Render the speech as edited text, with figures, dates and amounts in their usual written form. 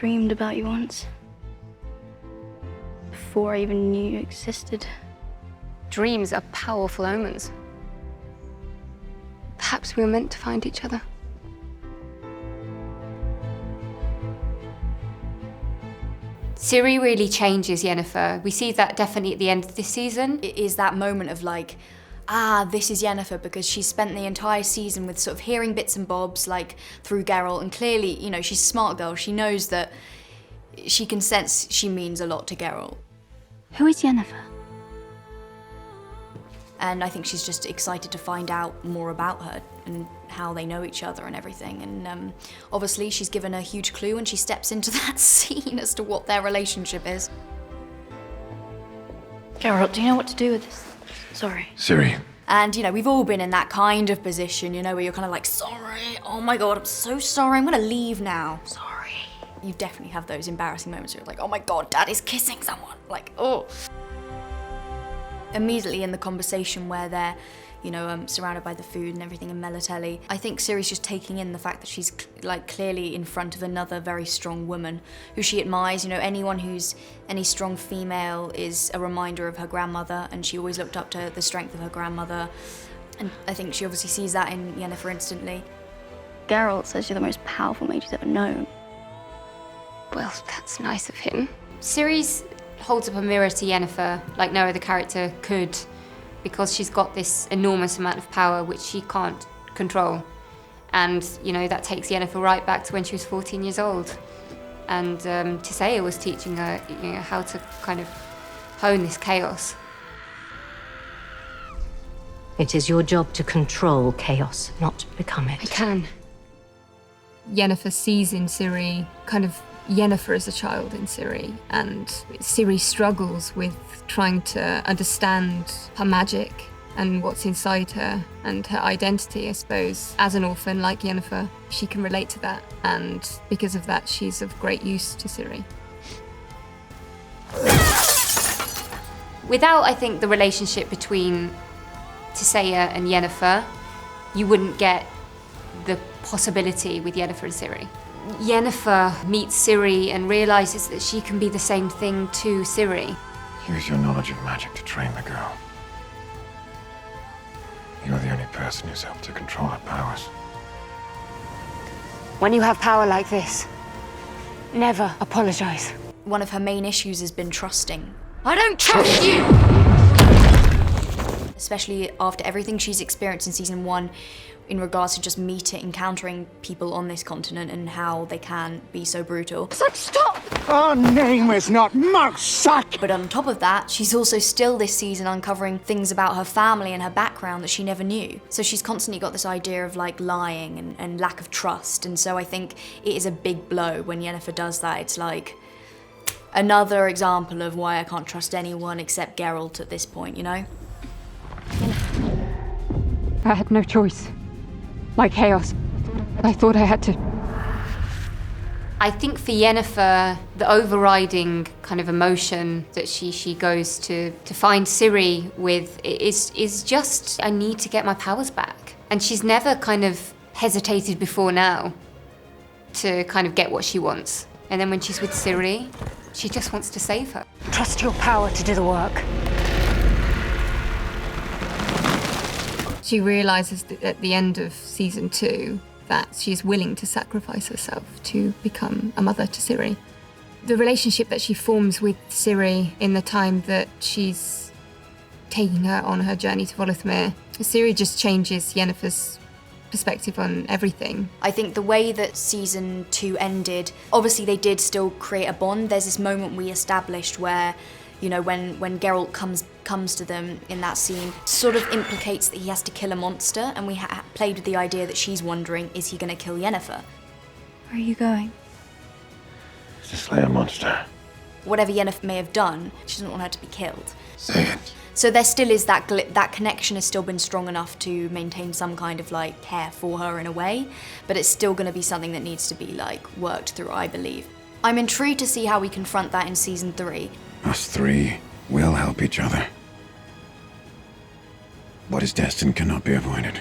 dreamed about you once. Before I even knew you existed. Dreams are powerful omens. Perhaps we were meant to find each other. Ciri really changes Yennefer. We see that definitely at the end of this season. It is that moment of like, this is Yennefer, because she's spent the entire season with sort of hearing bits and bobs, like through Geralt, and clearly, you know, she's a smart girl. She knows that she can sense she means a lot to Geralt. Who is Yennefer? And I think she's just excited to find out more about her and how they know each other and everything. And obviously she's given a huge clue when she steps into that scene as to what their relationship is. Geralt, do you know what to do with this? Sorry. Ciri. And, you know, we've all been in that kind of position, you know, where you're kind of like, sorry, oh my God, I'm so sorry, I'm gonna leave now. Sorry. You definitely have those embarrassing moments where you're like, oh my God, Dad is kissing someone. Like, oh. Immediately in the conversation where they're, you know, surrounded by the food and everything in Melatelli, I think Ciri's just taking in the fact that she's like clearly in front of another very strong woman who she admires. You know, anyone who's any strong female is a reminder of her grandmother, and she always looked up to the strength of her grandmother. And I think she obviously sees that in Yennefer instantly. Geralt says you're the most powerful mage he's ever known. Well, that's nice of him. Ciri's holds up a mirror to Yennefer like no other character could, because she's got this enormous amount of power which she can't control. And, you know, that takes Yennefer right back to when she was 14 years old. And Tissaia was teaching her, you know, how to kind of hone this chaos. It is your job to control chaos, not become it. I can. Yennefer sees in Ciri kind of Yennefer as a child in Ciri, and Ciri struggles with trying to understand her magic and what's inside her and her identity, I suppose. As an orphan like Yennefer, she can relate to that, and because of that, she's of great use to Ciri. Without, I think, the relationship between Tissaia and Yennefer, you wouldn't get the possibility with Yennefer and Ciri. Yennefer meets Ciri and realizes that she can be the same thing to Ciri. Use your knowledge of magic to train the girl. You're the only person who's helped to control her powers. When you have power like this, never apologize. One of her main issues has been trusting. I don't trust you! Especially after everything she's experienced in season 1 in regards to just encountering people on this continent and how they can be so brutal. Stop! Our name is not Mousesack! But on top of that, she's also still this season uncovering things about her family and her background that she never knew. So she's constantly got this idea of like lying and lack of trust. And so I think it is a big blow when Yennefer does that. It's like another example of why I can't trust anyone except Geralt at this point, you know? I had no choice. My chaos. I thought I had to. I think for Yennefer, the overriding kind of emotion that she goes to find Ciri with is just, I need to get my powers back. And she's never kind of hesitated before now to kind of get what she wants. And then when she's with Ciri, she just wants to save her. Trust your power to do the work. She realizes that at the end of season 2 that she's willing to sacrifice herself to become a mother to Ciri. The relationship that she forms with Ciri in the time that she's taking her on her journey to Volothmir, Ciri just changes Yennefer's perspective on everything. I think the way that season 2 ended, obviously they did still create a bond. There's this moment we established where, you know, when Geralt comes to them in that scene, sort of implicates that he has to kill a monster, and we played with the idea that she's wondering, is he going to kill Yennefer? Where are you going? To slay a monster. Whatever Yennefer may have done, she doesn't want her to be killed. Say it. So there still is that connection has still been strong enough to maintain some kind of like care for her in a way, but it's still going to be something that needs to be like worked through, I believe. I'm intrigued to see how we confront that in season 3. Us three will help each other. What is destined cannot be avoided.